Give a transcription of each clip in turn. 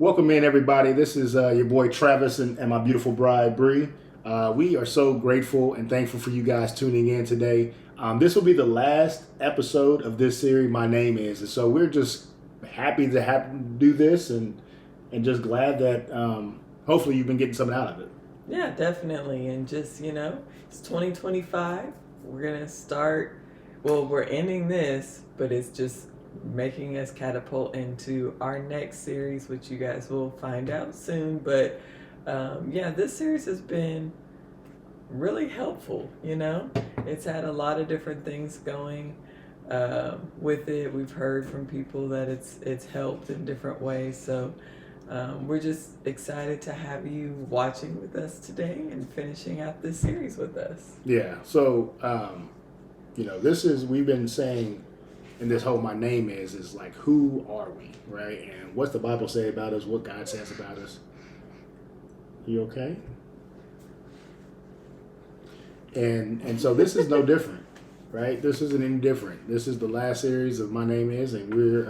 Welcome in, everybody. This is your boy Travis and my beautiful bride, Bree. We are so grateful and thankful for you guys tuning in today. This will be the last episode of this series, My Name Is. And so we're just happy to do this and just glad that hopefully you've been getting something out of it. Yeah, definitely. And just, it's 2025. We're going to start, we're ending this, but it's just making us catapult into our next series, which you guys will find out soon. But this series has been really helpful. It's had a lot of different things going with it. We've heard from people that it's helped in different ways. So we're just excited to have you watching with us today and finishing out this series with us. Yeah. So we've been saying, and this whole My Name is like, who are we, right? And what's the Bible say about us? What God says about us? You okay? And so this is no different, right? This isn't any different. This is the last series of My Name Is, and we're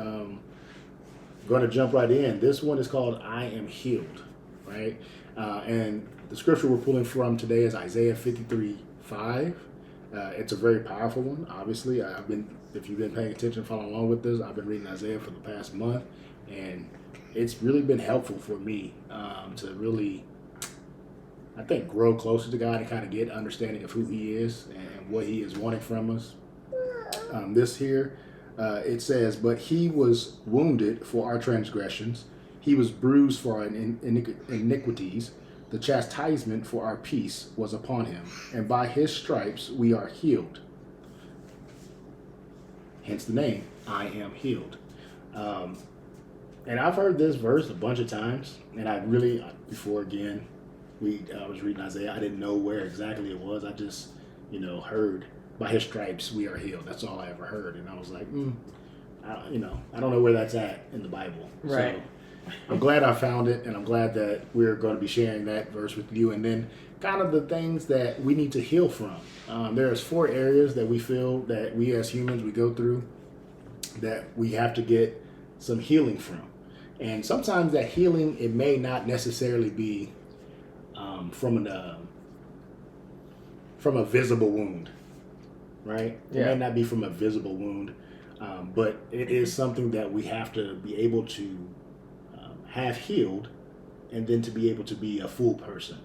going to jump right in. This one is called I Am Healed, right? And the scripture we're pulling from today is Isaiah 53:5. It's a very powerful one, obviously. If you've been paying attention, following along with this, I've been reading Isaiah for the past month, and it's really been helpful for me to really, I think, grow closer to God and kind of get an understanding of who He is and what He is wanting from us. This here, it says, "But He was wounded for our transgressions, He was bruised for our iniquities. The chastisement for our peace was upon Him, and by His stripes we are healed." Hence the name, I Am Healed. And I've heard this verse a bunch of times, and I really, before again, I was reading Isaiah, I didn't know where exactly it was. I just, heard, by His stripes we are healed. That's all I ever heard. And I was like, I don't know where that's at in the Bible. Right. So I'm glad I found it, and I'm glad that we're going to be sharing that verse with you, and then kind of the things that we need to heal from. There's 4 areas that we feel that we as humans, we go through that we have to get some healing from. And sometimes that healing, it may not necessarily be from a visible wound, right? Yeah. It may not be from a visible wound, but it is something that we have to be able to have healed, and then to be able to be a full person.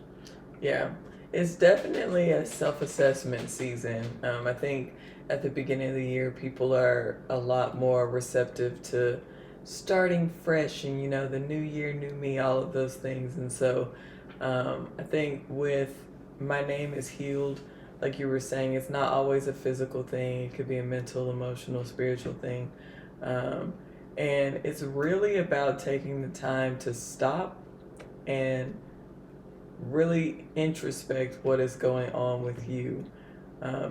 Yeah, it's definitely a self-assessment season. I think at the beginning of the year, people are a lot more receptive to starting fresh and, the new year, new me, all of those things. And so I think with My Name Is Healed, like you were saying, it's not always a physical thing. It could be a mental, emotional, spiritual thing. And it's really about taking the time to stop and really introspect what is going on with you.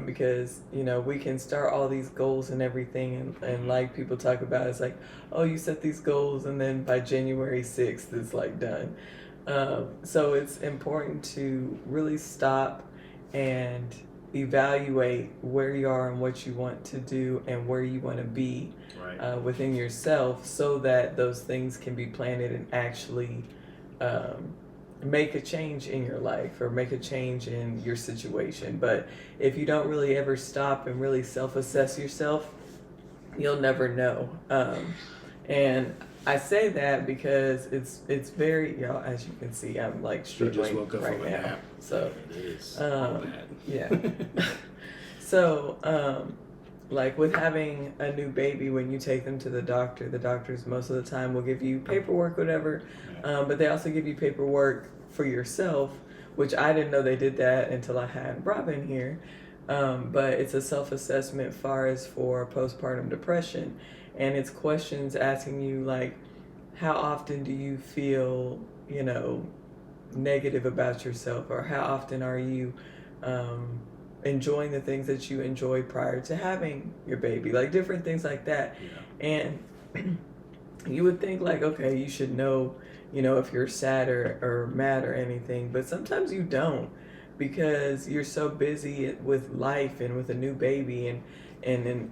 Because, we can start all these goals and everything. And like people talk about, it's like, oh, you set these goals, and then by January 6th, it's like done. So it's important to really stop and evaluate where you are and what you want to do and where you want to be. Right. Within yourself, so that those things can be planted and actually make a change in your life or make a change in your situation. But if you don't really ever stop and really self-assess yourself, you'll never know. And I say that because it's very, as you can see, I'm like struggling right now. Nap. So it is all bad. Yeah. So like with having a new baby, when you take them to the doctors most of the time will give you paperwork, whatever, but they also give you paperwork for yourself, which I didn't know they did that until I had Robin here. But it's a self-assessment far as for postpartum depression, and it's questions asking you like, how often do you feel, negative about yourself, or how often are you enjoying the things that you enjoyed prior to having your baby, like different things like that. Yeah. And you would think like, okay, you should know, if you're sad or mad or anything, but sometimes you don't, because you're so busy with life and with a new baby and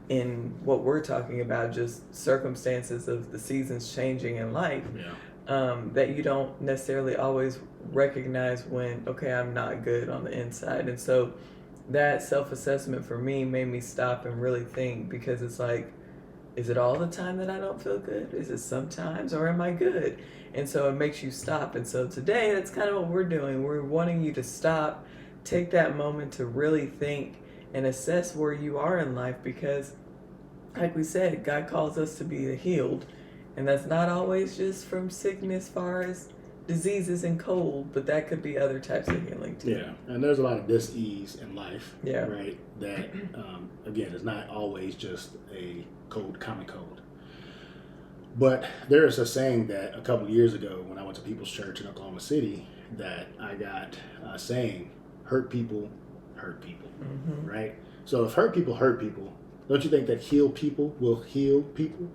in what we're talking about, just circumstances of the seasons changing in life. Yeah. that you don't necessarily always recognize when, okay, I'm not good on the inside. And so that self-assessment for me made me stop and really think, because it's like, is it all the time that I don't feel good? Is it sometimes, or am I good? And so it makes you stop. And so today, that's kind of what we're doing. We're wanting you to stop, take that moment to really think and assess where you are in life, because like we said, God calls us to be healed. And that's not always just from sickness, far as diseases and cold, but that could be other types of healing too. Yeah, and there's a lot of dis-ease in life, Yeah. right? That, again, is not always just a common cold. But there is a saying that a couple of years ago when I went to People's Church in Oklahoma City that I got saying, hurt people, Mm-hmm. right? So if hurt people, don't you think that healed people will heal people?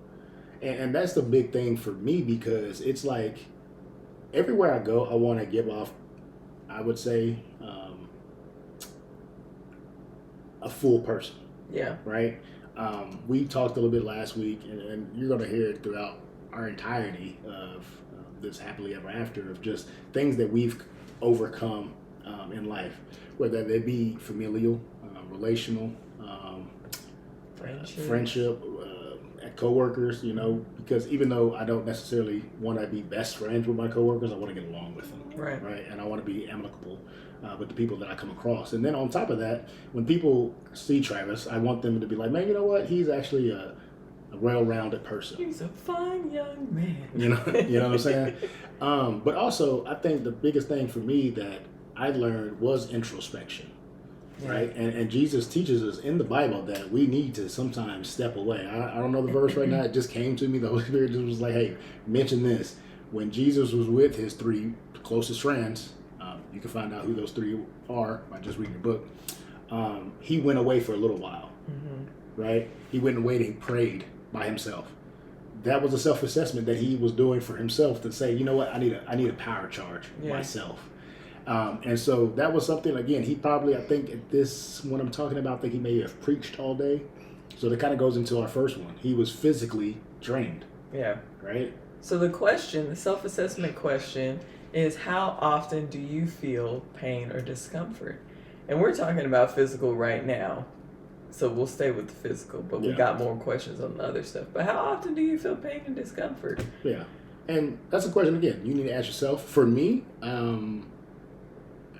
And that's the big thing for me, because it's like everywhere I go, I want to give off, I would say, a full person, Yeah. right? We talked a little bit last week, and you're going to hear it throughout our entirety of this happily ever after, of just things that we've overcome in life, whether they be familial, relational, friendship, coworkers, because even though I don't necessarily want to be best friends with my coworkers, I want to get along with them, right? And I want to be amicable with the people that I come across. And then on top of that, when people see Travis, I want them to be like, man, you know what? He's actually a well-rounded person. He's a fine young man. You know what I'm saying? But also, I think the biggest thing for me that I learned was introspection. Right, and Jesus teaches us in the Bible that we need to sometimes step away. I don't know the verse right now. It just came to me. The Holy Spirit just was like, "Hey, mention this." When Jesus was with his three closest friends, you can find out who those three are by just reading the book. He went away for a little while. Mm-hmm. Right, he went away and he prayed by himself. That was a self-assessment that he was doing for himself to say, you know what, I need a power charge myself. And so that was something, again, he probably, I think at this, what I'm talking about, I think he may have preached all day. So that kind of goes into our first one. He was physically drained. Yeah. Right? So the self-assessment question is, how often do you feel pain or discomfort? And we're talking about physical right now. So we'll stay with the physical, but we got more questions on the other stuff. But how often do you feel pain and discomfort? Yeah. And that's a question, again, you need to ask yourself. For me,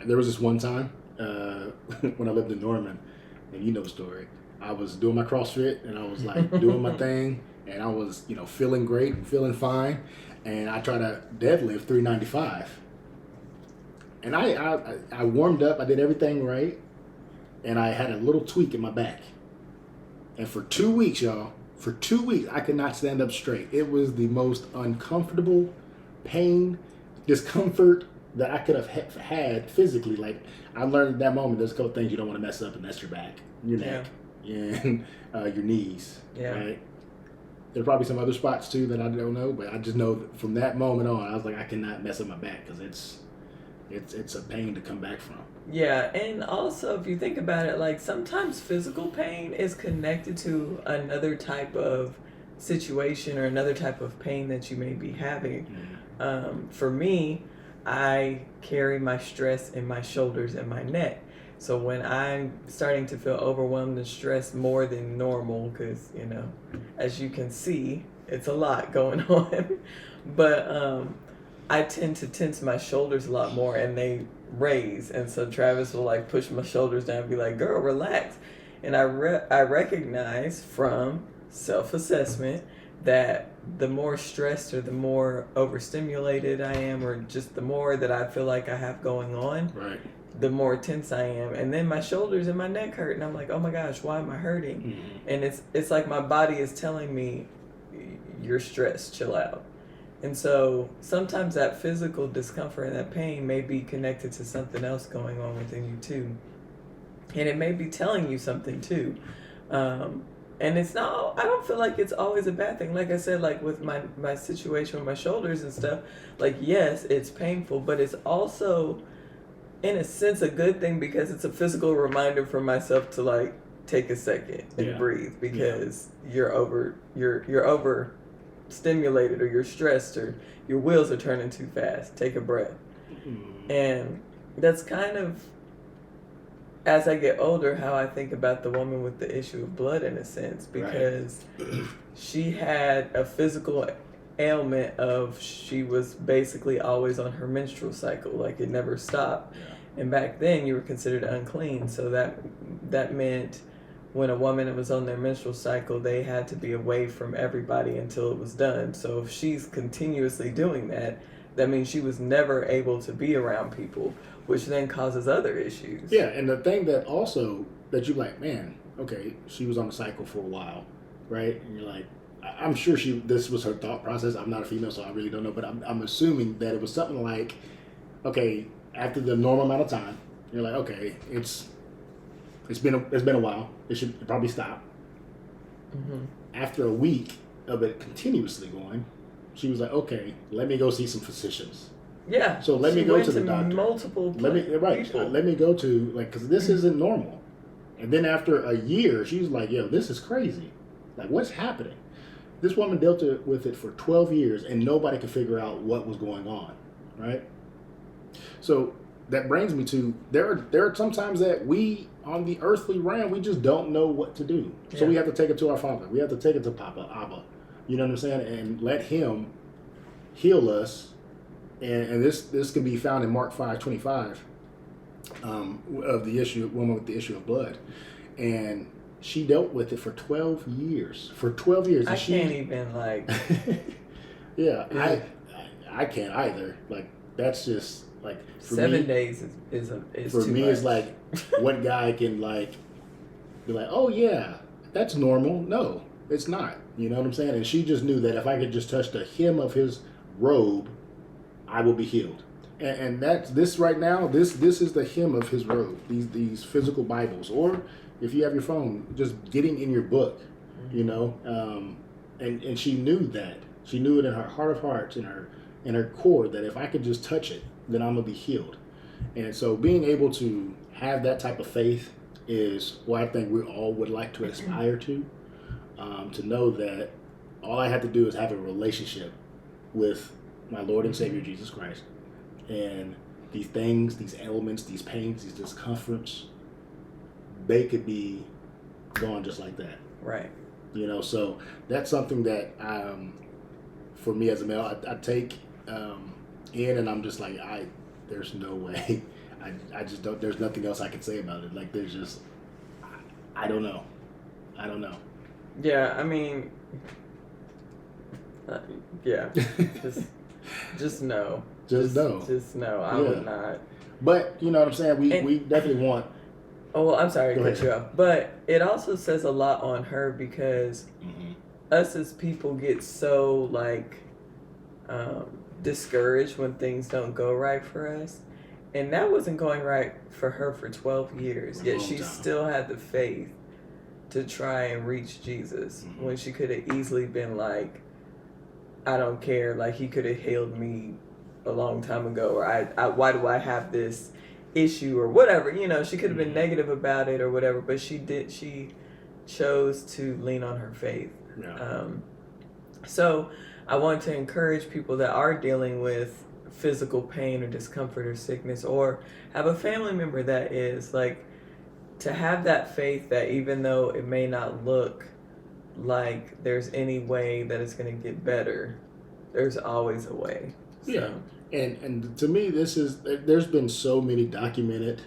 there was this one time when I lived in Norman, and you know the story. I was doing my CrossFit, and I was like doing my thing, and I was, feeling great and feeling fine, and I tried to deadlift 395. And I warmed up, I did everything right, and I had a little tweak in my back. And for 2 weeks, y'all, I could not stand up straight. It was the most uncomfortable pain, discomfort that I could have had physically. Like, I learned at that moment, there's a couple things you don't want to mess up, and that's your back, your neck, and your knees, right? There's probably some other spots too that I don't know, but I just know that from that moment on, I was like, I cannot mess up my back, because it's a pain to come back from. Yeah, and also if you think about it, like sometimes physical pain is connected to another type of situation or another type of pain that you may be having. Mm-hmm. For me, I carry my stress in my shoulders and my neck. So when I'm starting to feel overwhelmed and stressed more than normal, because, as you can see, it's a lot going on. But I tend to tense my shoulders a lot more, and they raise. And so Travis will like push my shoulders down and be like, girl, relax. And I recognize from self-assessment that the more stressed or the more overstimulated I am, or just the more that I feel like I have going on, right, the more tense I am. And then my shoulders and my neck hurt, and I'm like, oh my gosh, why am I hurting? Mm-hmm. And it's like my body is telling me, you're stressed, chill out. And so sometimes that physical discomfort and that pain may be connected to something else going on within you too. And it may be telling you something too. And it's not, I don't feel like it's always a bad thing. Like I said, like with my situation with my shoulders and stuff, like, yes, it's painful, but it's also, in a sense, a good thing, because it's a physical reminder for myself to like take a second and breathe, because you're stimulated or you're stressed or your wheels are turning too fast. Take a breath. And that's kind of, as I get older, how I think about the woman with the issue of blood in a sense, because she had a physical ailment of she was basically always on her menstrual cycle, like it never stopped. And back then you were considered unclean, so that meant when a woman was on their menstrual cycle, they had to be away from everybody until it was done. So if she's continuously doing that, that means she was never able to be around people, which then causes other issues. Yeah, and the thing that also, that you're like, man, okay, she was on the cycle for a while, right? And you're like, I'm sure this was her thought process. I'm not a female, so I really don't know, but I'm assuming that it was something like, okay, after the normal amount of time, you're like, okay, it's been a while. It should probably stop. Mm-hmm. After a week of it continuously going, she was like, okay, let me go see some physicians. Yeah. So let me go to the doctor. Multiple Let me go to, like, because this isn't normal. And then after a year, she was like, yo, this is crazy. Like, what's happening? This woman dealt with it for 12 years and nobody could figure out what was going on, right? So that brings me to, there are some times that we, on the earthly realm, we just don't know what to do. So we have to take it to our Father. We have to take it to Papa, Abba. You know what I'm saying? And let Him heal us. And this can be found in Mark 5:25 of the woman with the issue of blood. And she dealt with it for 12 years. For 12 years. I can't even, like... Yeah, I can't either. Like, that's just, like... For 7 me, days is for too me, much. it's like, what guy can, like, be like, oh, yeah, that's normal. No, it's not. You know what I'm saying? And she just knew that if I could just touch the hem of his robe, I will be healed. And that's this right now. This is the hem of his robe. These physical Bibles, or if you have your phone, just getting in your book. You know, and she knew that. She knew it in her heart of hearts, in her core, that if I could just touch it, then I'm gonna be healed. And so being able to have that type of faith is what I think we all would like to aspire to know that all I have to do is have a relationship with my Lord and Savior Jesus Christ. And these things, these ailments, these pains, these discomforts, they could be gone just like that. Right. You know, so that's something that for me as a male, I take in, and I'm just like, there's no way. I just don't, there's nothing else I can say about it. Like, there's just, I don't know. Yeah, I mean, yeah, just no. Just no. Just no. I would not. But, you know what I'm saying? We definitely want. Oh, well, I'm sorry to cut ahead. you off. But it also says a lot on her because us as people get so, like, discouraged when things don't go right for us. And that wasn't going right for her for 12 years. Yet she still had the faith to try and reach Jesus when she could have easily been like, I don't care. Like, He could have healed me a long time ago, or I why do I have this issue or whatever, you know. She could have been negative about it or whatever, but she chose to lean on her faith. So I want to encourage people that are dealing with physical pain or discomfort or sickness, or have a family member that is, like, to have that faith that even though it may not look like there's any way that it's going to get better, there's always a way. So. Yeah. And to me, there's been so many documented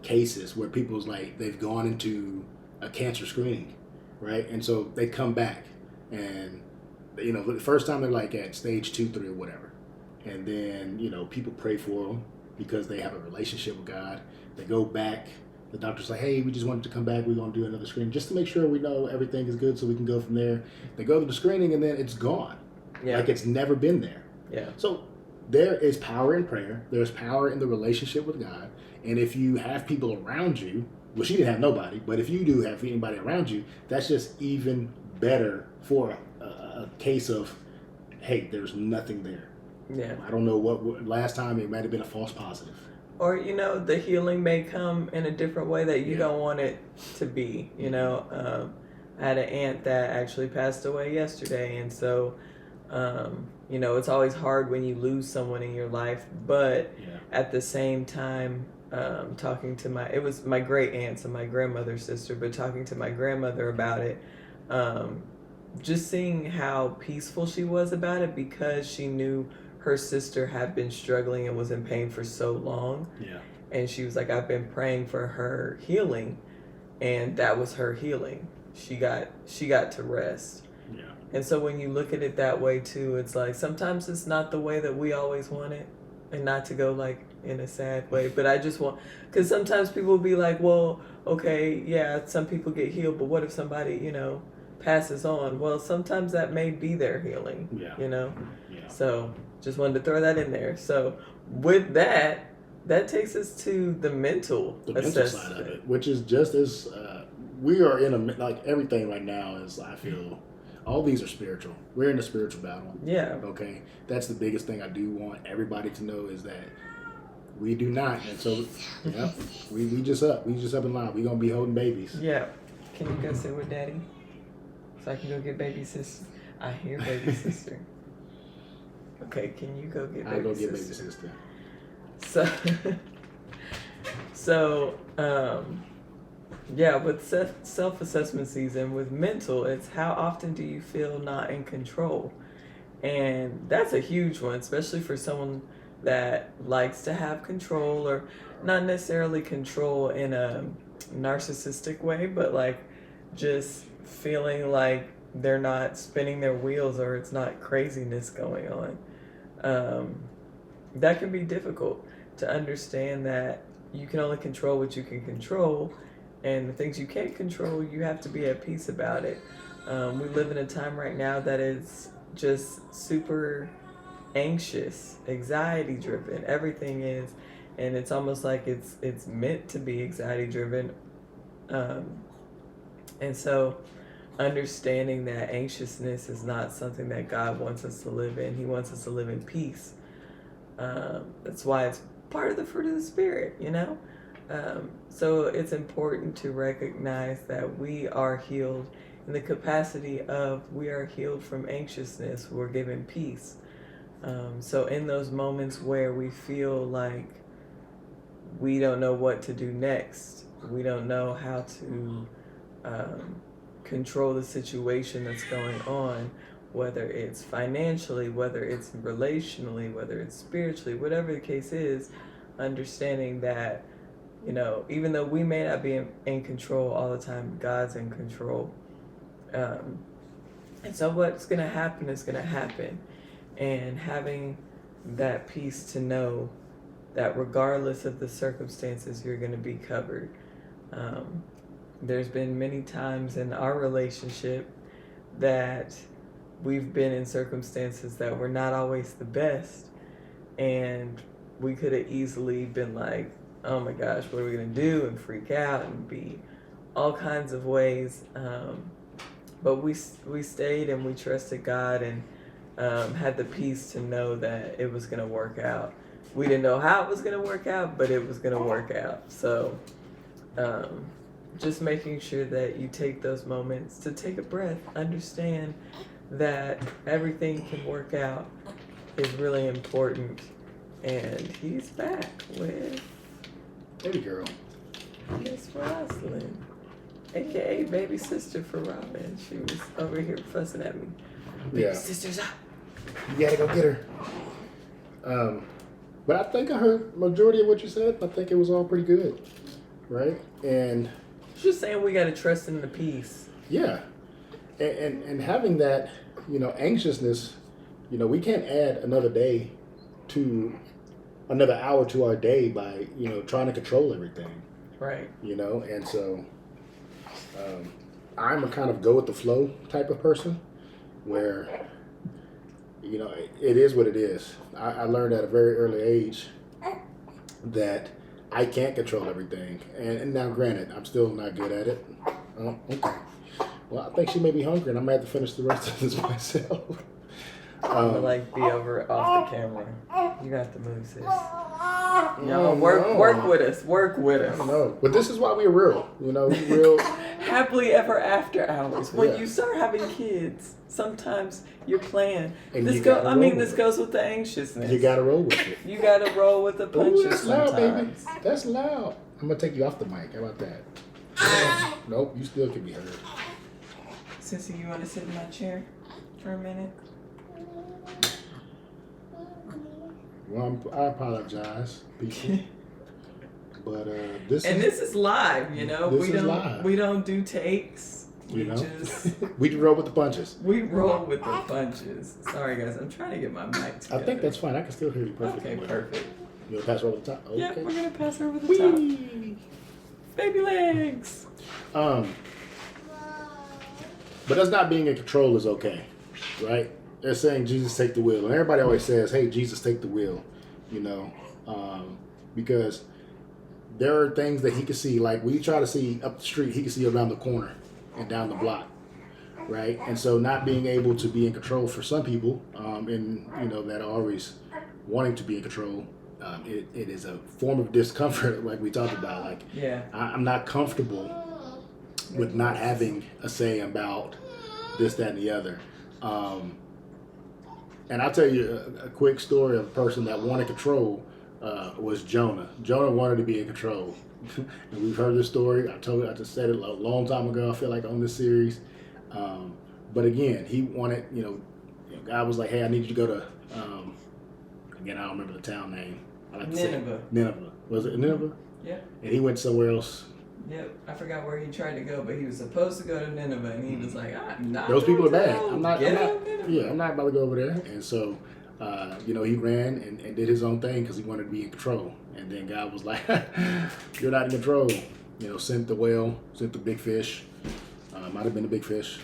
cases where people's, like, they've gone into a cancer screening, right? And so they come back, and, you know, the first time they're, like, at stage 2, 3, or whatever. And then, you know, people pray for them because they have a relationship with God. They go back. The doctor's like, hey, we just wanted to come back. We're going to do another screening just to make sure we know everything is good so we can go from there. They go to the screening, and then it's gone. Yeah. Like, it's never been there. Yeah. So there is power in prayer. There's power in the relationship with God. And if you have people around you, well, she didn't have nobody, but if you do have anybody around you, that's just even better for a case of, hey, there's nothing there. Yeah. I don't know what last time it might have been a false positive. Or, you know, the healing may come in a different way that you don't want it to be, you know. I had an aunt that actually passed away yesterday, and so you know, it's always hard when you lose someone in your life, but at the same time, talking to it was my great aunt, so my grandmother's sister, but talking to my grandmother about it, just seeing how peaceful she was about it, because she knew her sister had been struggling and was in pain for so long. Yeah. And she was like, I've been praying for her healing, and that was her healing. She got to rest. Yeah. And so when you look at it that way too, it's like sometimes it's not the way that we always want it, and not to go like in a sad way, but I just want, because sometimes people will be like, well, okay, yeah, some people get healed, but what if somebody, you know, passes on? Well, sometimes that may be their healing. Yeah. You know. Yeah. So just wanted to throw that in there. So with that takes us to the mental assessment side of it, which is just as we are in a, like everything right now is, I feel, all these are spiritual. We're in a spiritual battle. Yeah. Okay. That's the biggest thing I do want everybody to know, is that we do not. And so, yeah, we just up in line. We gonna be holding babies. Yeah. Can you go sit with Daddy, so I can go get baby sister? I hear baby sister. Okay, can you go get baby sister? I'll go get baby sister. So, yeah, with self-assessment season, with mental, it's how often do you feel not in control? And that's a huge one, especially for someone that likes to have control, or not necessarily control in a narcissistic way, but like just feeling like they're not spinning their wheels, or it's not craziness going on. That can be difficult to understand, that you can only control what you can control, and the things you can't control, you have to be at peace about it. We live in a time right now that is just super anxious, anxiety driven. Everything is, and it's almost like it's meant to be anxiety driven. And so understanding that anxiousness is not something that God wants us to live in. He wants us to live in peace. That's why it's part of the fruit of the Spirit, you know? So it's important to recognize that we are healed in the capacity of, we are healed from anxiousness. We're given peace. So in those moments where we feel like we don't know what to do next, we don't know how to control the situation that's going on, whether it's financially, whether it's relationally, whether it's spiritually, whatever the case is, understanding that, you know, even though we may not be in control all the time, God's in control. And so what's going to happen is going to happen. And having that peace to know that regardless of the circumstances, you're going to be covered. There's been many times in our relationship that we've been in circumstances that were not always the best, and we could have easily been like, oh my gosh, what are we going to do, and freak out and be all kinds of ways. But we stayed and we trusted God, and had the peace to know that it was going to work out. We didn't know how it was going to work out, but it was going to work out. So just making sure that you take those moments to take a breath, understand that everything can work out is really important. And he's back with baby girl, Miss Roslyn, aka baby sister for Robin. She was over here fussing at me. Baby sister's up. You gotta go get her. But I think I heard majority of what you said. I think it was all pretty good, right? And just saying, we gotta trust in the peace. Yeah, and having that, you know, anxiousness, you know, we can't add another hour to our day by, you know, trying to control everything. Right. You know, and so I'm a kind of go with the flow type of person, where, you know, it is what it is. I learned at a very early age that I can't control everything. And now, granted, I'm still not good at it. Okay. Well, I think she may be hungry, and I'm going to have to finish the rest of this myself. I'm going to, like, be over off the camera. You got to move, sis. Y'all work with us. Work with us. No, but this is why we're real. You know, we're real. Happily ever after hours. When Yeah. you start having kids, sometimes you're playing. And This you go. gotta I mean, roll this with goes with the anxiousness. You gotta roll with it. You gotta roll with the Ooh, punches that's loud, baby. sometimes. That's loud. I'm gonna take you off the mic. How about that? Nope, you still can be heard. Sissy, you want to sit in my chair for a minute? Well, I apologize, people. But this is live. You know, this is live. we don't do takes. You know, we roll with the punches. We roll with the punches. Sorry, guys. I'm trying to get my mic together. I think that's fine. I can still hear you perfectly. Okay, perfect. You want to pass over the top? Okay. Yeah, we're gonna pass over the Whee! top. Baby legs. But us not being in control is okay, right? They're saying Jesus take the wheel, and everybody always says, "Hey, Jesus take the wheel," you know, because there are things that he can see. Like when you try to see up the street, he can see around the corner and down the block, right? And so, not being able to be in control for some people, and you know that are always wanting to be in control, it is a form of discomfort, like we talked about. Like, Yeah. I'm not comfortable with not having a say about this, that, and the other. And I'll tell you a quick story of a person that wanted control was Jonah. Jonah wanted to be in control. And we've heard this story. I just said it a long time ago, I feel like, on this series. But again, he wanted, God was like, hey, I need you to go to, again, I don't remember the town name. I like to say Nineveh. Nineveh. Was it Nineveh? Yeah. And he went somewhere else. Yep, I forgot where he tried to go, but he was supposed to go to Nineveh, and he was like, "I'm not." Those people are going to bad. go. I'm not. Nineveh." Yeah, I'm not about to go over there. And so, he ran and did his own thing because he wanted to be in control. And then God was like, "You're not in control." Sent the whale, sent the big fish. Might have been the big fish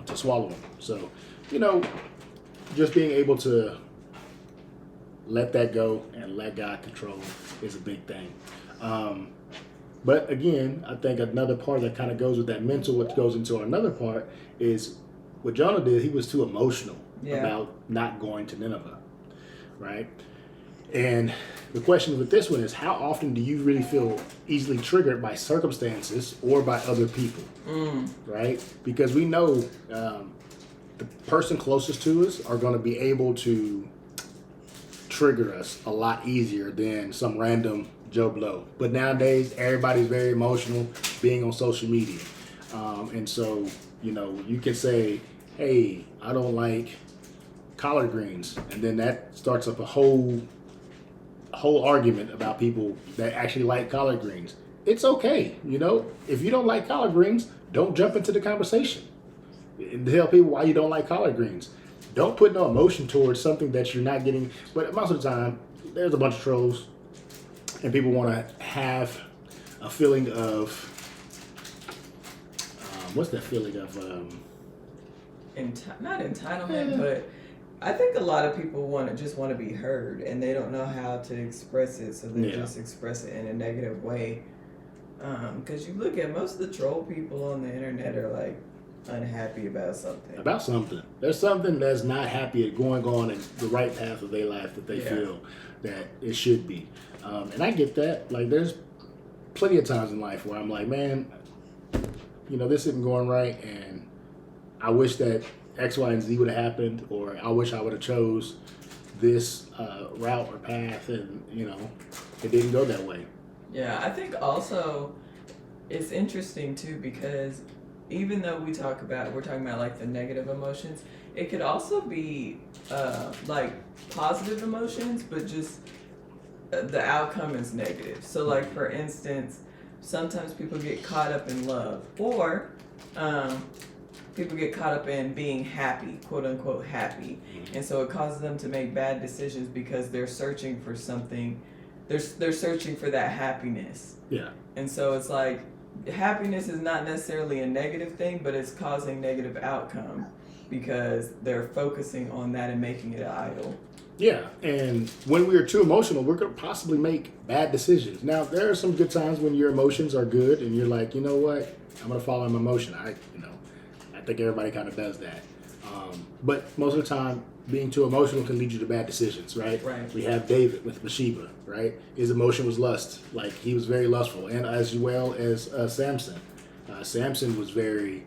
to swallow him. So, just being able to let that go and let God control is a big thing. But again, I think another part that kind of goes with that mental, what goes into another part, is what Jonah did. He was too emotional about not going to Nineveh, right? And the question with this one is, how often do you really feel easily triggered by circumstances or by other people, right? Because we know the person closest to us are going to be able to trigger us a lot easier than some random Joe Blow. But nowadays, everybody's very emotional being on social media. And so, you can say, hey, I don't like collard greens. And then that starts up a whole argument about people that actually like collard greens. It's okay. If you don't like collard greens, don't jump into the conversation. And tell people why you don't like collard greens. Don't put no emotion towards something that you're not getting. But most of the time, there's a bunch of trolls. And people want to have a feeling of, what's that feeling of? Not entitlement, but I think a lot of people just want to be heard, and they don't know how to express it, so they just express it in a negative way. Because you look at most of the troll people on the internet are like unhappy about something. There's something that's not happy going on in the right path of their life that they feel that it should be. And I get that. Like, there's plenty of times in life where I'm like, man, this isn't going right, and I wish that X, Y, and Z would have happened, or I wish I would have chose this route or path, and it didn't go that way. Yeah, I think also it's interesting too, because even though we're talking about like the negative emotions, it could also be like positive emotions, but just the outcome is negative. So like, for instance, sometimes people get caught up in love, or people get caught up in being happy, quote unquote happy, and so it causes them to make bad decisions because they're searching for something. They're searching for that happiness. Yeah. And so it's like, happiness is not necessarily a negative thing, but it's causing negative outcome because they're focusing on that and making it an idol. Yeah, and when we are too emotional, we're going to possibly make bad decisions. Now, there are some good times when your emotions are good and you're like, you know what, I'm going to follow my emotion. I think everybody kind of does that. But most of the time, being too emotional can lead you to bad decisions, right? Right. We have David with Bathsheba, right? His emotion was lust. Like, he was very lustful. And as well as Samson. Samson was very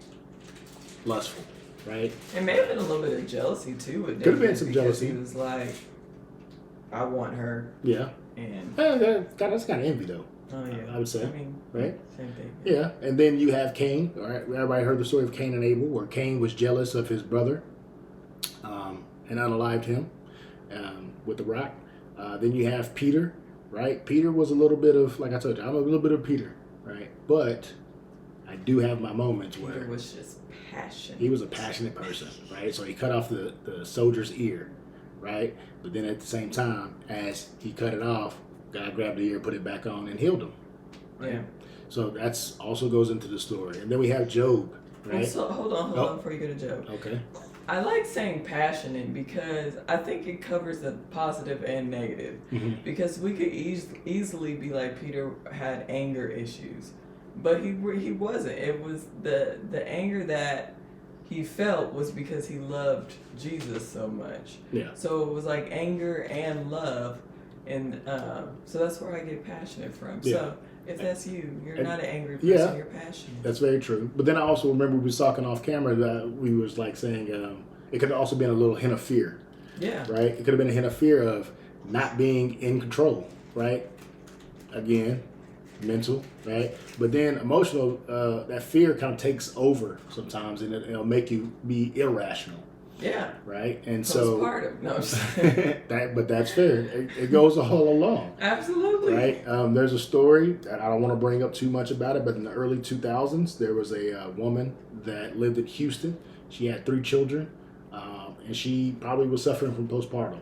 lustful, right? It may have been a little bit of jealousy too with David. Could have been some because jealousy. He was like, I want her. Yeah. And That's kind of envy, though. oh yeah, I would say, mean, right? Same thing. Yeah, and then you have Cain. All right, everybody heard the story of Cain and Abel, where Cain was jealous of his brother, and unalived him with the rock. Then you have Peter, right? Peter was a little bit of, like I told you, I'm a little bit of Peter, right? But I do have my moments where Peter was just passionate. he was a passionate person, right? So he cut off the soldier's ear, right? But then at the same time, as he cut it off, God grabbed the ear, put it back on, and healed him. Right? Yeah. So that's also goes into the story. And then we have Job, right? So hold on before you go to Job. Okay. I like saying passionate because I think it covers the positive and negative. Mm-hmm. Because we could easily be like Peter had anger issues, but he wasn't. It was the anger that he felt was because he loved Jesus so much. Yeah. So it was like anger and love, and so that's where I get passionate from. Yeah. So if that's you, you're not an angry person. Yeah. You're passionate. That's very true. But then I also remember we was talking off camera that we was like saying it could have also been a little hint of fear. Yeah. Right? It could have been a hint of fear of not being in control, right? Again, mental, right? But then emotional, that fear kind of takes over sometimes, and it'll make you be irrational, Yeah. right? And so Postpartum. No, I'm just but that's fair. It goes all along. absolutely. Right. There's a story that I don't want to bring up too much about it, but in the early 2000s, there was a woman that lived in Houston. She had 3 children, and she probably was suffering from postpartum.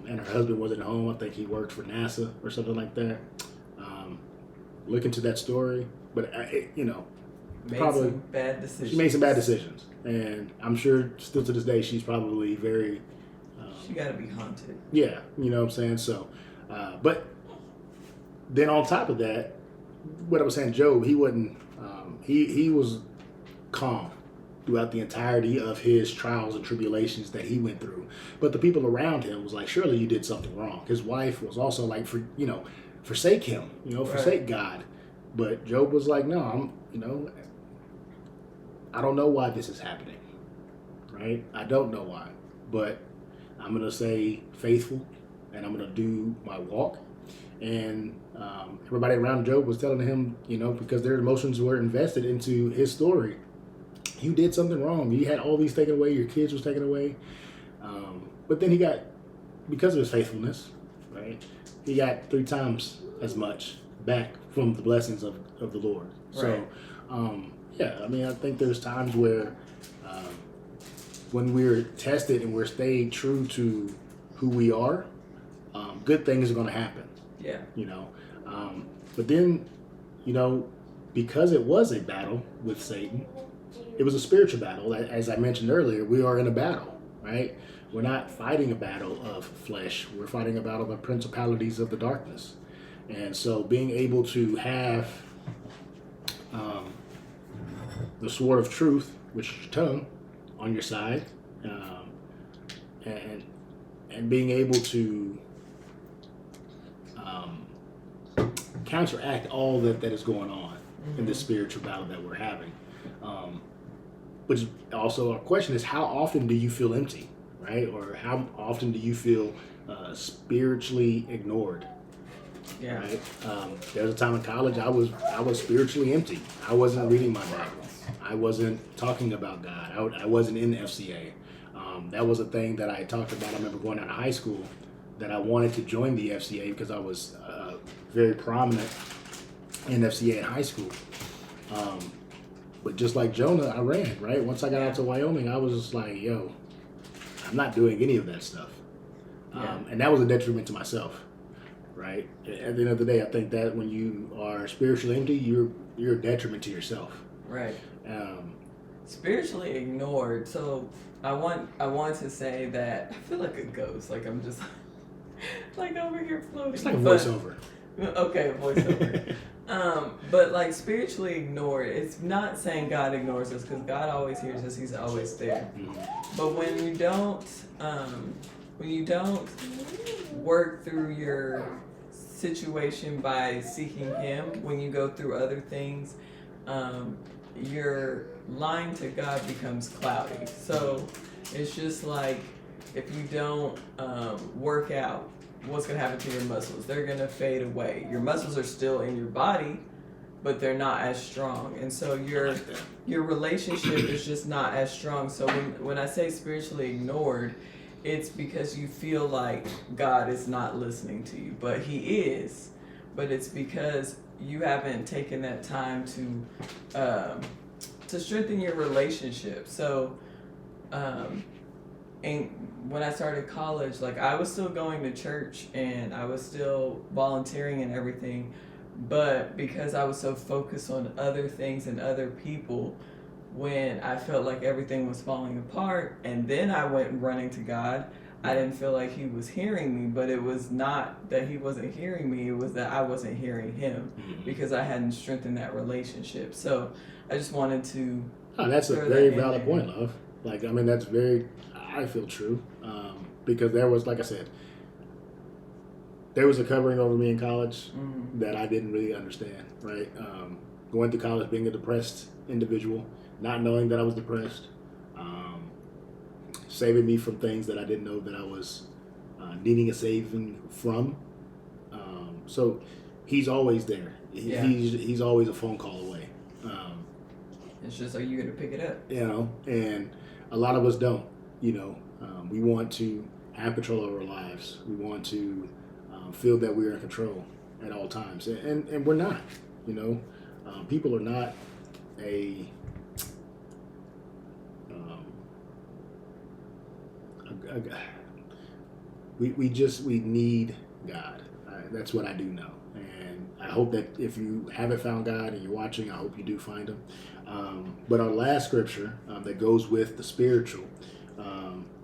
And her husband wasn't home. I think he worked for NASA or something like that. Look into that story, but Made probably some bad decisions. she made some bad decisions, and I'm sure still to this day she's probably very. She got to be haunted. Yeah, you know what I'm saying? So, but then on top of that, what I was saying, Job, he wasn't, he was calm throughout the entirety of his trials and tribulations that he went through. But the people around him was like, surely you did something wrong. His wife was also like, forsake him, forsake God. But Job was like, no, I don't know why this is happening, right? I don't know why, but I'm going to stay faithful, and I'm going to do my walk. And everybody around Job was telling him, because their emotions were invested into his story. You did something wrong. You had all these taken away. Your kids was taken away. But then he got, because of his faithfulness, right, he got 3 times as much back from the blessings of the Lord. Right. So, I think there's times where when we're tested and we're staying true to who we are, good things are going to happen. Yeah. But then, because it was a battle with Satan, it was a spiritual battle. As I mentioned earlier, we are in a battle, right? We're not fighting a battle of flesh. We're fighting a battle of principalities of the darkness. And so being able to have the sword of truth, which is your tongue, on your side, and being able to counteract all that is going on in this spiritual battle that we're having. Which also our question is, how often do you feel empty, right? Or how often do you feel spiritually ignored? Yeah. Right? There was a time in college I was spiritually empty. I wasn't reading my Bible. I wasn't talking about God. I wasn't in the FCA. That was a thing that I had talked about. I remember going out of high school that I wanted to join the FCA because I was very prominent in FCA in high school. But just like Jonah, I ran, right? Once I got out to Wyoming, I was just like, yo, I'm not doing any of that stuff. And that was a detriment to myself, right? At the end of the day, I think that when you are spiritually empty, you're a detriment to yourself. Right. Spiritually ignored. So I want to say that I feel like a ghost. Like I'm just like over here floating. It's like a voiceover. Okay, voiceover. But like spiritually ignored, it's not saying God ignores us because God always hears us. He's always there. But when you don't work through your situation by seeking Him, when you go through other things, your line to God becomes cloudy. So it's just like if you don't work out, what's going to happen to your muscles? They're going to fade away. Your muscles are still in your body, but they're not as strong. And so your relationship is just not as strong. So when I say spiritually ignored, it's because you feel like God is not listening to you, but He is. But it's because you haven't taken that time to strengthen your relationship. So, and when I started college, like I was still going to church and I was still volunteering and everything, but because I was so focused on other things and other people, when I felt like everything was falling apart and then I went running to God, I didn't feel like He was hearing me, but it was not that He wasn't hearing me, it was that I wasn't hearing Him because I hadn't strengthened that relationship. So I just wanted to... Oh, that's a very valid point, love. Like, I mean, that's very, I feel true. Because there was, like I said, there was a covering over me in college that I didn't really understand, right? Going through college, being a depressed individual, not knowing that I was depressed, saving me from things that I didn't know that I was needing a saving from. So He's always there. He's always a phone call away. It's just, are you going to pick it up? You know, and a lot of us don't. You know, we want to have control over our lives. We want to feel that we're in control at all times, and we're not. You know, people are not we need God. That's what I do know, and I hope that if you haven't found God and you're watching, I hope you do find Him. But our last scripture that goes with the spiritual.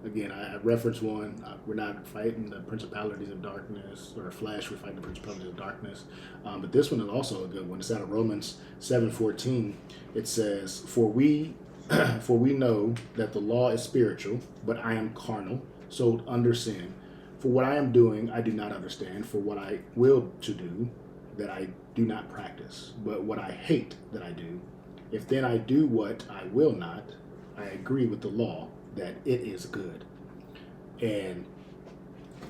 Again, I reference one. We're not fighting the principalities of darkness or flesh. We're fighting the principalities of darkness. But this one is also a good one. It's out of Romans 7:14. It says, "For we know that the law is spiritual, but I am carnal, sold under sin. For what I am doing, I do not understand. For what I will to do, that I do not practice. But what I hate, that I do. If then I do what I will not, I agree with the law that it is good." And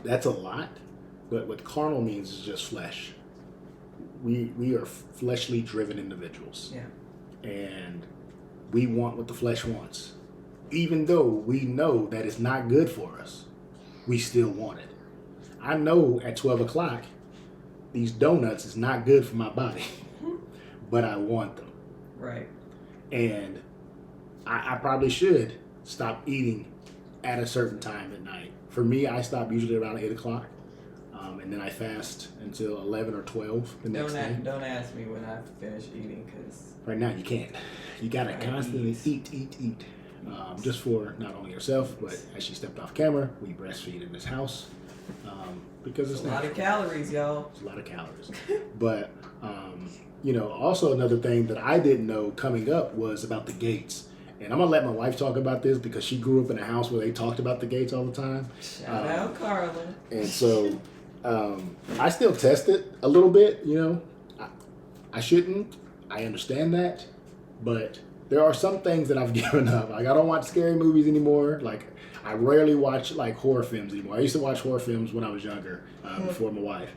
that's a lot, but what carnal means is just flesh. We are fleshly driven individuals. Yeah. And we want what the flesh wants. Even though we know that it's not good for us, we still want it. I know at 12 o'clock, these donuts is not good for my body, but I want them. Right. And I probably should stop eating at a certain time at night. For me, I stop usually around 8 o'clock. And then I fast until 11 or 12 the next day. Don't ask me when I finish eating, because... Right now, you can't. You got to constantly eat. Just for not only yourself, but as she stepped off camera, we breastfeed in this house. Because it's a lot of calories, y'all. It's a lot of calories. But, you know, also another thing that I didn't know coming up was about the gates. And I'm going to let my wife talk about this because she grew up in a house where they talked about the gates all the time. Shout out, Carla. And so I still test it a little bit, you know. I shouldn't. I understand that. But there are some things that I've given up. Like, I don't watch scary movies anymore. Like, I rarely watch, like, horror films anymore. I used to watch horror films when I was younger, before my wife.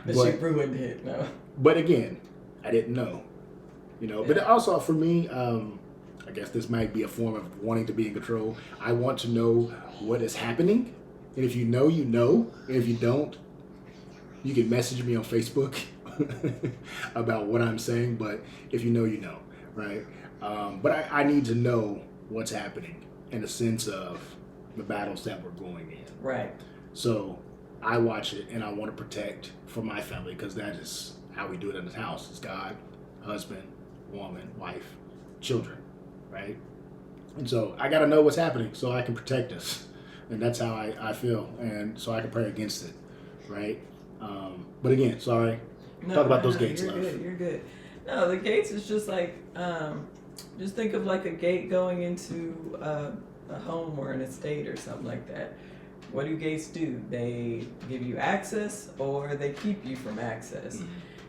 But she ruined it, no. But again, I didn't know. You know, but also for me, I guess this might be a form of wanting to be in control. I want to know what is happening. And if you know, you know. And if you don't, you can message me on Facebook about what I'm saying. But if you know, you know, right? But I need to know what's happening in a sense of the battles that we're going in. Right. So I watch it and I want to protect for my family because that is how we do it in this house. It's God, husband, woman, wife, children, right? And so I got to know what's happening so I can protect us. And that's how I feel. And so I can pray against it, right? But again, sorry. No, Talk about those no, gates, you're love. good. You're good. No, the gates is just like, just think of like a gate going into a home or an estate or something like that. What do gates do? They give you access or they keep you from access. Mhm.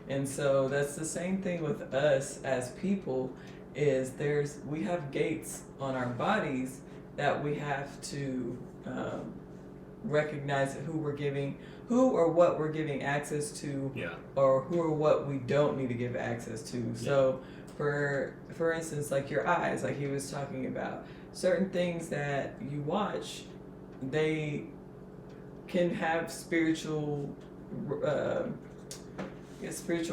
And so that's the same thing with us as people. Is we have gates on our bodies that we have to recognize who or what we're giving access to, Yeah. or who or what we don't need to give access to. Yeah. So, for instance, like your eyes, like he was talking about, certain things that you watch, they can have spiritual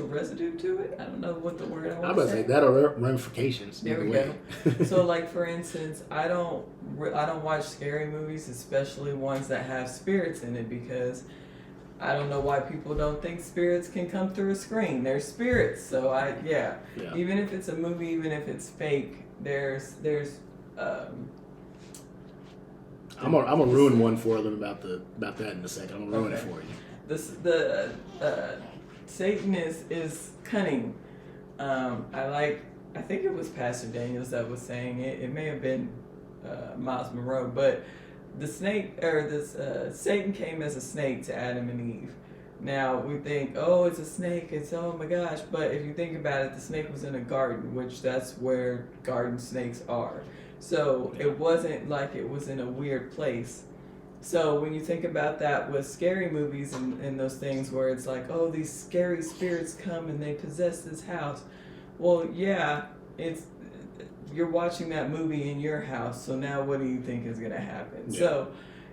residue to it. I don't know what the word I want I'm to about to say. say that are ramifications. There either we way. go. So, like for instance, I don't watch scary movies, especially ones that have spirits in it, because I don't know why people don't think spirits can come through a screen. They're spirits, so Yeah. even if it's a movie, even if it's fake, there's I'm gonna ruin one for them about that in a second. I'm gonna ruin it Okay. for you. Satan is cunning. I think it was Pastor Daniels that was saying it. It may have been Miles Monroe, but Satan came as a snake to Adam and Eve. Now we think, oh, it's a snake. It's oh my gosh, but if you think about it, the snake was in a garden, which that's where garden snakes are. So it wasn't like it was in a weird place. So when you think about that with scary movies and those things where it's like, oh, these scary spirits come and they possess this house. Well, yeah, you're watching that movie in your house, so now what do you think is going to happen? Yeah. So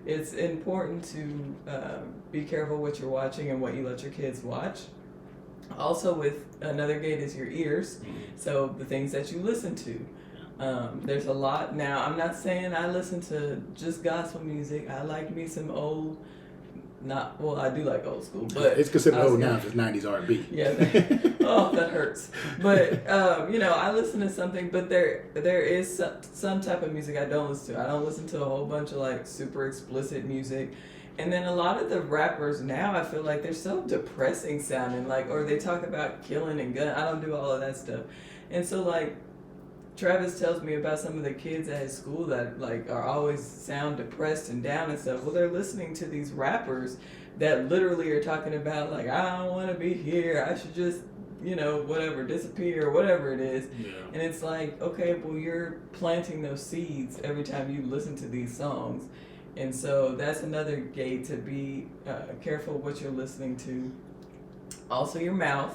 it's important to be careful what you're watching and what you let your kids watch. Also, with another gate is your ears, so the things that you listen to. There's a lot. Now, I'm not saying I listen to just gospel music. I like me some old, I do like old school, but It's considered old now if it's 90s R&B. Yeah, that hurts. But I listen to something, but there is some type of music I don't listen to. I don't listen to a whole bunch of like super explicit music. And then a lot of the rappers now, I feel like they're so depressing sounding, like, or they talk about killing and gun. I don't do all of that stuff. And so like Travis tells me about some of the kids at his school that like are always sound depressed and down and stuff. Well, they're listening to these rappers that literally are talking about like, I don't want to be here. I should just, whatever, disappear or whatever it is. Yeah. And it's like, okay, well, you're planting those seeds every time you listen to these songs. And so that's another gate to be careful what you're listening to. Also your mouth,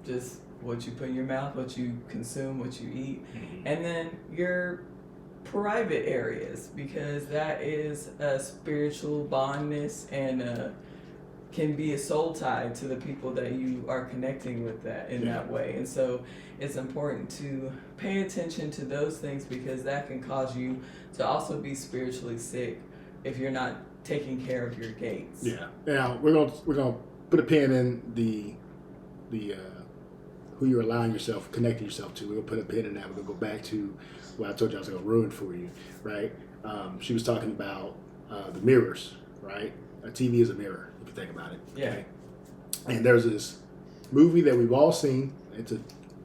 just what you put in your mouth, what you consume, what you eat, and then your private areas, because that is a spiritual bondness and can be a soul tie to the people that you are connecting with that in that way. And so it's important to pay attention to those things, because that can cause you to also be spiritually sick if you're not taking care of your gates. Yeah. Now we're gonna put a pin in the who you're allowing yourself, connecting yourself to. We're gonna put a pin in that. We're gonna go back to what I told you I was gonna ruin for you, right? She was talking about the mirrors, right? A TV is a mirror, if you think about it. Okay? Yeah. And there's this movie that we've all seen. It's a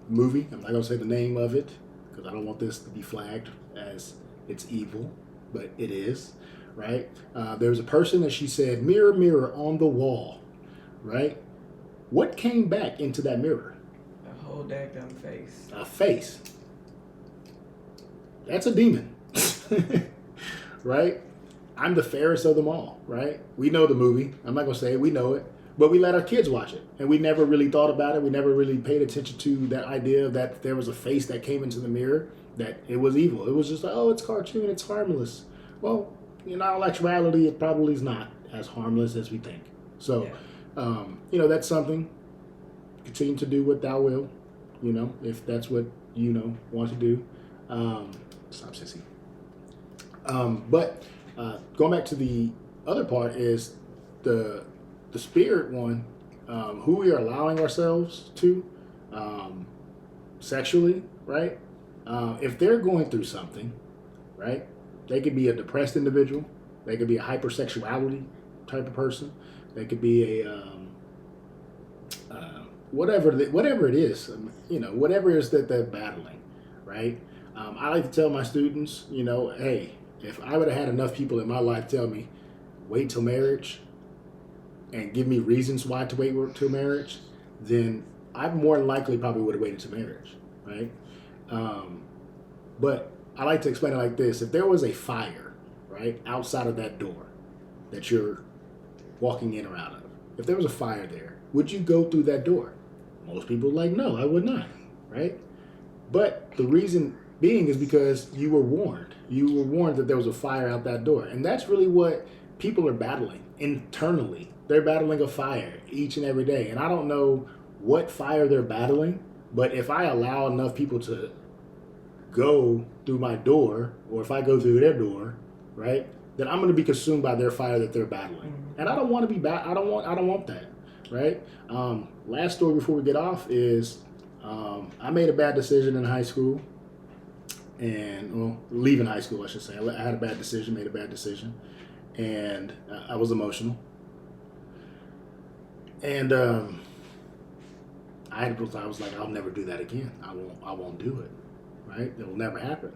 movie. I'm not gonna say the name of it because I don't want this to be flagged as it's evil, but it is, right? There was a person that she said, "Mirror, mirror on the wall," right? What came back into that mirror? A whole daggum face. A face. That's a demon, right? I'm the fairest of them all, right? We know the movie. I'm not going to say it. We know it. But we let our kids watch it. And we never really thought about it. We never really paid attention to that idea that there was a face that came into the mirror, that it was evil. It was just like, oh, it's cartoon. It's harmless. Well, in all actuality, it probably is not as harmless as we think. So, that's something. Continue to do what thou will, if that's what you want to do. Stop, sissy. But going back to the other part is the spirit one, who we are allowing ourselves to sexually, right? If they're going through something, right? They could be a depressed individual. They could be a hypersexuality type of person. They could be a whatever it is, whatever it is that they're battling, right? I like to tell my students, hey, if I would have had enough people in my life tell me, wait till marriage, and give me reasons why to wait till marriage, then I more than likely probably would have waited to marriage, right? But I like to explain it like this: if there was a fire, right, outside of that door that you're walking in or out of, if there was a fire there, would you go through that door? Most people are like, no, I would not, right? But the reason being is because you were warned. You were warned that there was a fire out that door. And that's really what people are battling internally. They're battling a fire each and every day. And I don't know what fire they're battling, but if I allow enough people to go through my door, or if I go through their door, right, then I'm going to be consumed by their fire that they're battling. And I don't want to be I don't want that, right? Last story before we get off is I made a bad decision in high school, and leaving high school, I should say. I had a bad decision, made a bad decision, and I was emotional. And I was like, I'll never do that again. I won't do it, right? It will never happen.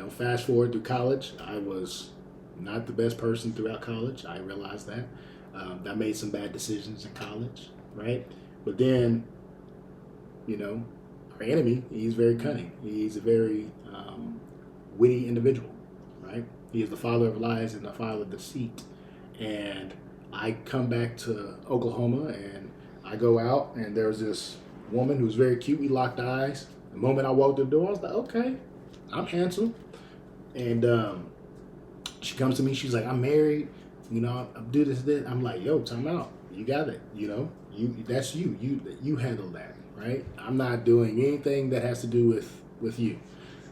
Fast forward through college, I was not the best person throughout college. I realized that. I made some bad decisions in college, right? But then, our enemy, he's very cunning. He's a very witty individual, right? He is the father of lies and the father of deceit. And I come back to Oklahoma, and I go out, and there's this woman who's very cute. We locked eyes. The moment I walked through the door, I was like, okay, I'm handsome. And she comes to me. She's like, I'm married. I'm do this. I'm like, yo, time out. You got it. That's you. You handle that, right? I'm not doing anything that has to do with you.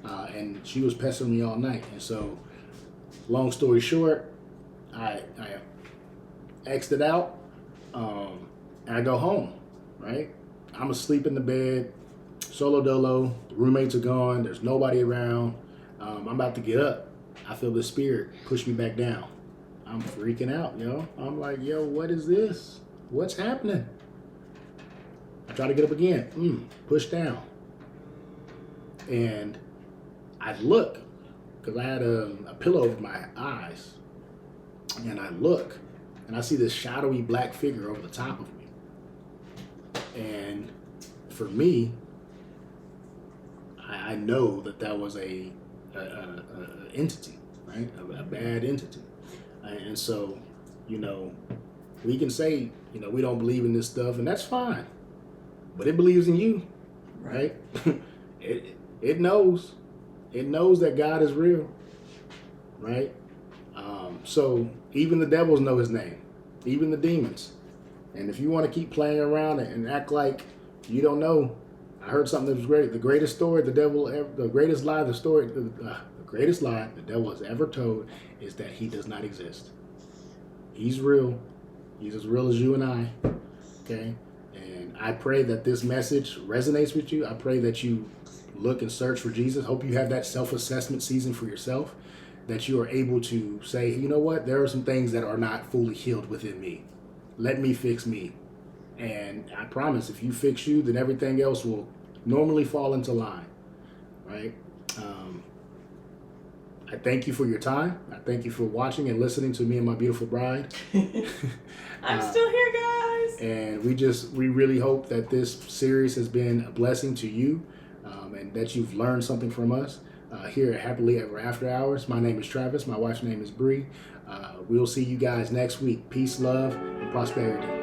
And she was pestering me all night. And so, long story short, I exited out, and I go home, right? I'm asleep in the bed, solo dolo. The roommates are gone. There's nobody around. I'm about to get up. I feel the spirit push me back down. I'm freaking out, I'm like, yo, what is this? What's happening? I try to get up again. Push down. And I look, because I had a pillow over my eyes. And I look, and I see this shadowy black figure over the top of me. And for me, I know that was a entity, right? A bad entity. And so, we can say, we don't believe in this stuff, and that's fine. But it believes in you, right? It knows. It knows that God is real, right? So even the devils know his name, even the demons. And if you want to keep playing around and act like you don't know, I heard something that was great. The greatest story the greatest lie the devil has ever told is that he does not exist. He's real. He's as real as you and I. Okay? And I pray that this message resonates with you. I pray that you look and search for Jesus. Hope you have that self-assessment season for yourself, that you are able to say, you know what? There are some things that are not fully healed within me. Let me fix me. And I promise, if you fix you, then everything else will normally fall into line, right? I thank you for your time. I thank you for watching and listening to me and my beautiful bride. I'm still here, guys. And we really hope that this series has been a blessing to you, and that you've learned something from us here at Happily Ever After Hours. My name is Travis. My wife's name is Bree. We'll see you guys next week. Peace, love, and prosperity.